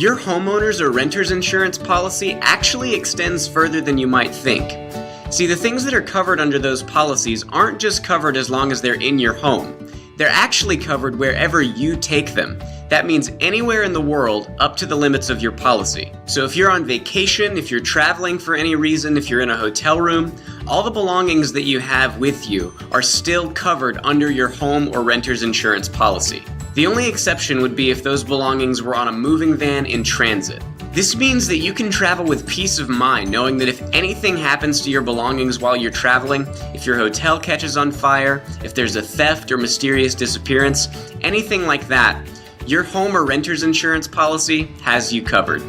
Your homeowner's or renter's insurance policy actually extends further than you might think. See, the things that are covered under those policies aren't just covered as long as they're in your home. They're actually covered wherever you take them. That means anywhere in the world up to the limits of your policy. So if you're on vacation, if you're traveling for any reason, if you're in a hotel room, all the belongings that you have with you are still covered under your home or renter's insurance policy. The only exception would be if those belongings were on a moving van in transit. This means that you can travel with peace of mind knowing that if anything happens to your belongings while you're traveling, if your hotel catches on fire, if there's a theft or mysterious disappearance, anything like that, your home or renter's insurance policy has you covered.